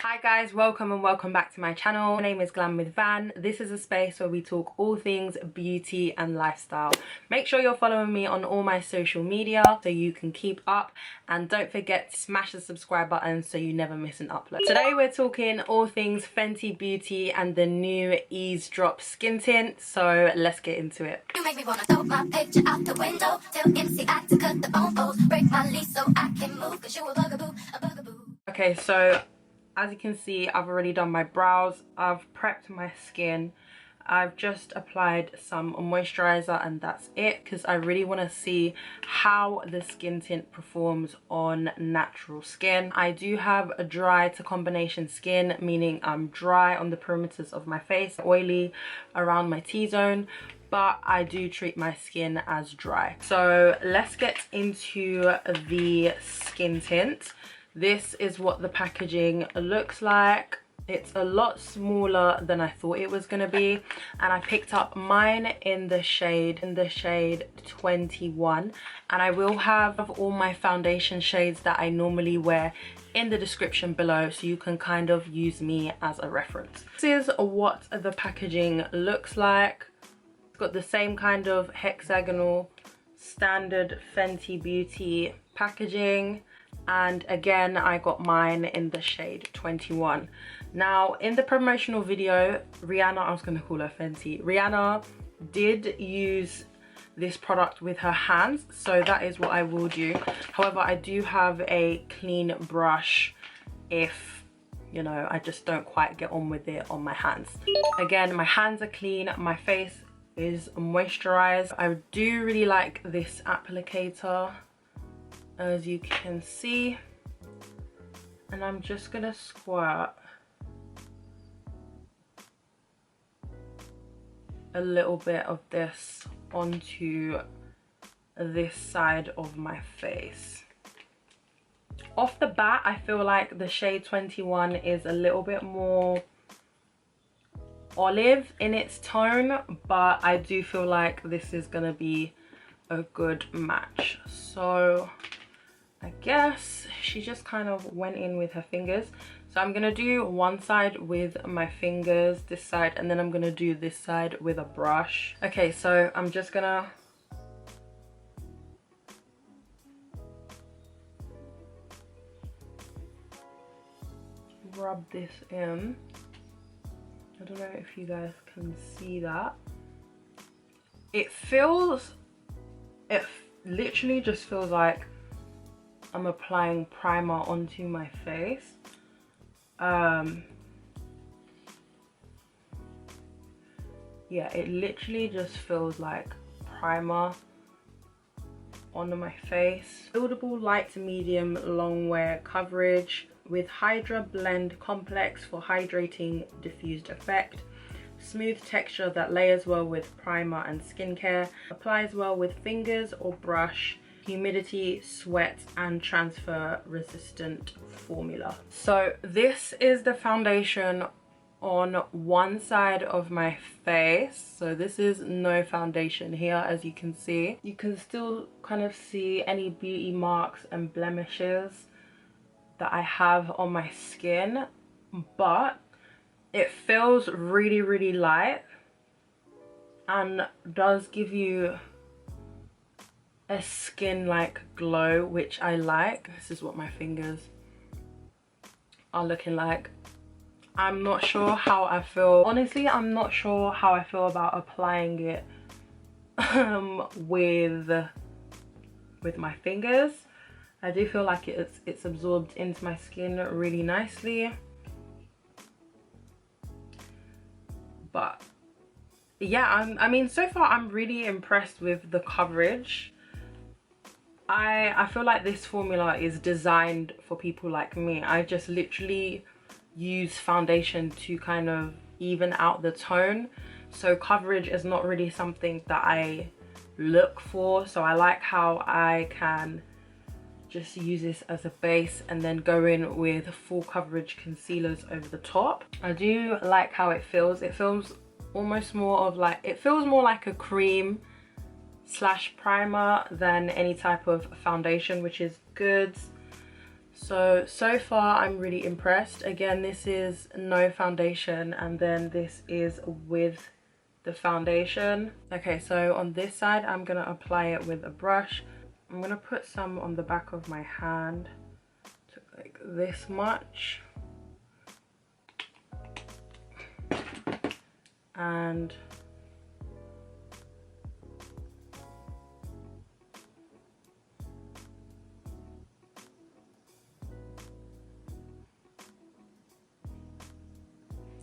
Hi guys, welcome and welcome back to my channel. My name is Glam with Van. This is a space where we talk all things beauty and lifestyle. Make sure you're following me on all my social media so you can keep up, and don't forget to smash the subscribe button so you never miss an upload. Today we're talking all things Fenty Beauty and the new eazedrop skin tint, so let's get into it. You make me wanna throw my picture out the window. Tell MC I to cut the phone post, break my lease so I can move, cause you a bugaboo, a bugaboo. Okay, so as you can see, I've already done my brows, I've prepped my skin, I've just applied some moisturizer, and that's it, because I really want to see how the skin tint performs on natural skin. I do have a dry to combination skin, meaning I'm dry on the perimeters of my face, oily around my T-zone, but I do treat my skin as dry. So let's get into the skin tint. This is what the packaging looks like. It's a lot smaller than I thought it was gonna be, and I picked up mine in the shade 21, and I will have all my foundation shades that I normally wear in the description below, so you can kind of use me as a reference. This is what the packaging looks like. It's got the same kind of hexagonal standard Fenty Beauty packaging. And again, I got mine in the shade 21. Now, in the promotional video, Rihanna, I was going to call her Fenty, Rihanna did use this product with her hands, so that is what I will do. However, I do have a clean brush if, you know, I just don't quite get on with it on my hands. Again, my hands are clean, my face is moisturized. I do really like this applicator, as you can see, and I'm just gonna squirt a little bit of this onto this side of my face. Off the bat, I feel like the shade 21 is a little bit more olive in its tone, but I do feel like this is gonna be a good match. So I guess she just kind of went in with her fingers. So I'm gonna do one side with my fingers, this side, and then I'm gonna do this side with a brush. Okay, so I'm just gonna rub this in. I don't know if you guys can see that. It literally just feels like I'm applying primer onto my face. Yeah, it literally just feels like primer onto my face. Buildable light to medium long wear coverage with Hydra Blend Complex for hydrating diffused effect. Smooth texture that layers well with primer and skincare. Applies well with fingers or brush. Humidity, sweat, and transfer resistant formula. So this is the foundation on one side of my face. So this is no foundation here, as you can see. You can still kind of see any beauty marks and blemishes that I have on my skin, but it feels really, really light and does give you a skin like glow, which I like. This is what my fingers are looking like. I'm not sure how I feel. Honestly, I'm not sure how I feel about applying it with my fingers. I do feel like it's absorbed into my skin really nicely. But yeah, I mean, so far I'm really impressed with the coverage. I feel like this formula is designed for people like me. I just literally use foundation to kind of even out the tone. So coverage is not really something that I look for. So I like how I can just use this as a base and then go in with full coverage concealers over the top. I do like how it feels. It feels almost more of like, it feels more like a cream / primer than any type of foundation, which is good. So far I'm really impressed. Again, this is no foundation, and then this is with the foundation. Okay, so on this side I'm gonna apply it with a brush. I'm gonna put some on the back of my hand, to like this much, and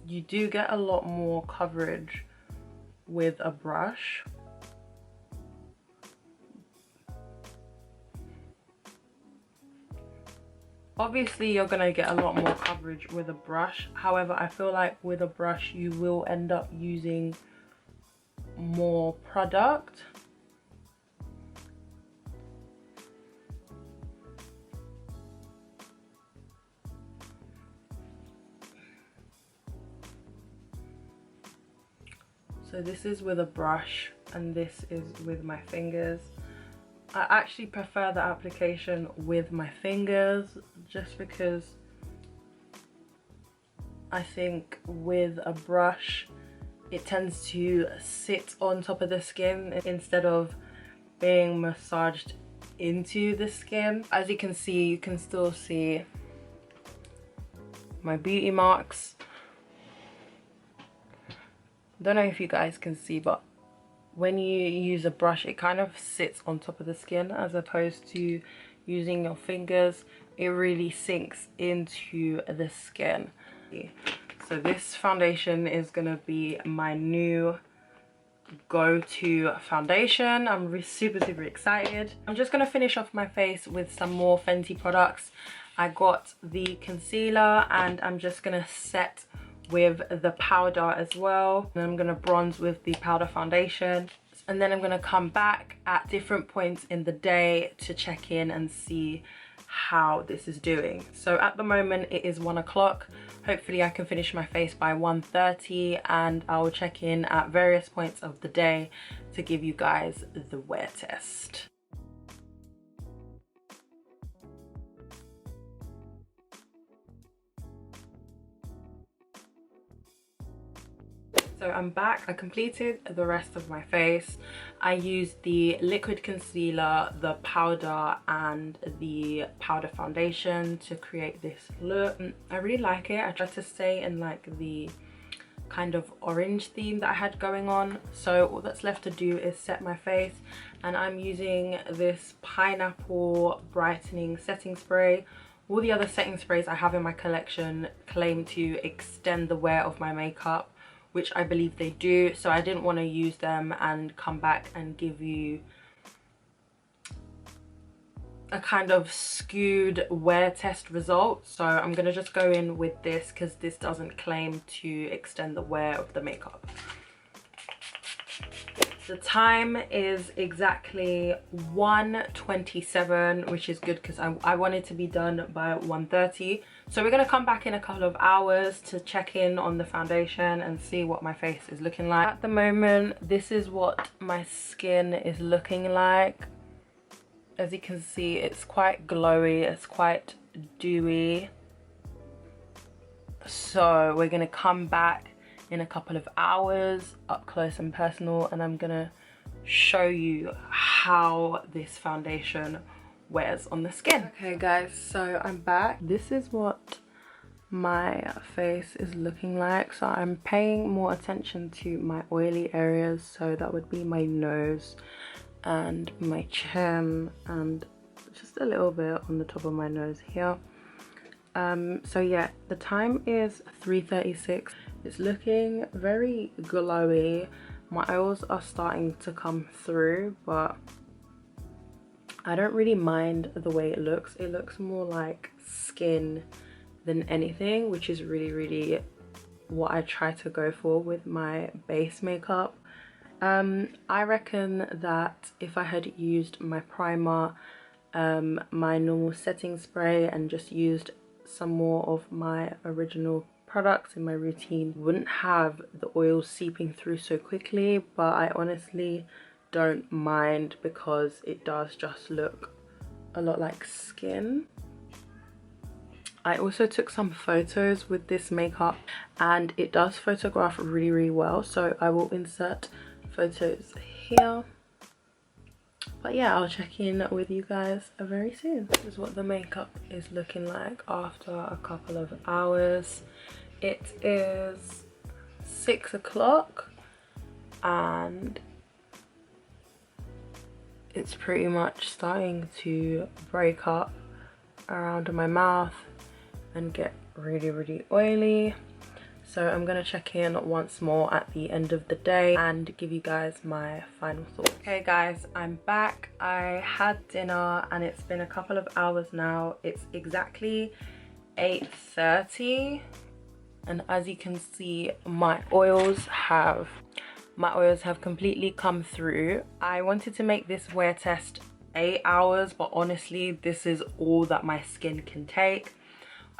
you do get a lot more coverage with a brush. Obviously you're gonna get a lot more coverage with a brush, however I feel like with a brush you will end up using more product. So this is with a brush and this is with my fingers. I actually prefer the application with my fingers just because I think with a brush it tends to sit on top of the skin instead of being massaged into the skin. As you can see, you can still see my beauty marks. Don't know if you guys can see, but when you use a brush it kind of sits on top of the skin, as opposed to using your fingers, it really sinks into the skin. So this foundation is gonna be my new go-to foundation. I'm super excited. I'm just gonna finish off my face with some more Fenty products. I got the concealer and I'm just gonna set with the powder as well, and I'm gonna bronze with the powder foundation, and then I'm gonna come back at different points in the day to check in and see how this is doing. So at the moment it is 1 o'clock. Hopefully I can finish my face by 1:30, and I will check in at various points of the day to give you guys the wear test. So I'm back. I completed the rest of my face. I used the liquid concealer, the powder and the powder foundation to create this look. I really like it. I tried to stay in like the kind of orange theme that I had going on. So all that's left to do is set my face, and I'm using this pineapple brightening setting spray. All the other setting sprays I have in my collection claim to extend the wear of my makeup, which I believe they do, so I didn't want to use them and come back and give you a kind of skewed wear test result. So I'm gonna just go in with this because this doesn't claim to extend the wear of the makeup. The time is exactly 1:27, which is good because I wanted to be done by 1:30. So we're going to come back in a couple of hours to check in on the foundation and see what my face is looking like. At the moment, this is what my skin is looking like. As you can see, it's quite glowy, it's quite dewy. So we're going to come back in a couple of hours up close and personal, and I'm gonna show you how this foundation wears on the skin. Okay guys, so I'm back. This is what my face is looking like. So I'm paying more attention to my oily areas, so that would be my nose and my chin and just a little bit on the top of my nose here. So yeah, the time is 3:36. It's looking very glowy. My oils are starting to come through, but I don't really mind the way it looks. It looks more like skin than anything, which is really what I try to go for with my base makeup. I reckon that if I had used my primer, my normal setting spray, and just used some more of my original products in my routine, wouldn't have the oil seeping through so quickly, but I honestly don't mind because it does just look a lot like skin. I also took some photos with this makeup and it does photograph really well, so I will insert photos here. But yeah, I'll check in with you guys very soon. This is what the makeup is looking like after a couple of hours. It is 6 o'clock and it's pretty much starting to break up around my mouth and get really oily. So I'm gonna check in once more at the end of the day and give you guys my final thoughts. Okay guys, I'm back. I had dinner and it's been a couple of hours now. It's exactly 8:30 and as you can see, my oils have completely come through. I wanted to make this wear test 8 hours, but honestly this is all that my skin can take.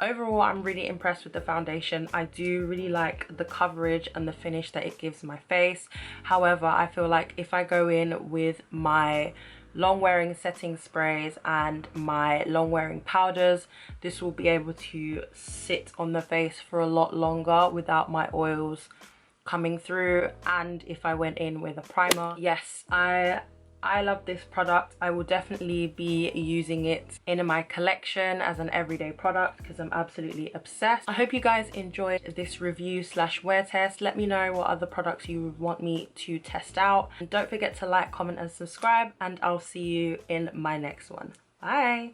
Overall, I'm really impressed with the foundation. I do really like the coverage and the finish that it gives my face. However, I feel like if I go in with my long wearing setting sprays and my long wearing powders, this will be able to sit on the face for a lot longer without my oils coming through. And if I went in with a primer, yes, I love this product. I will definitely be using it in my collection as an everyday product because I'm absolutely obsessed. I hope you guys enjoyed this review / wear test. Let me know what other products you would want me to test out. And don't forget to like, comment and subscribe, and I'll see you in my next one. Bye.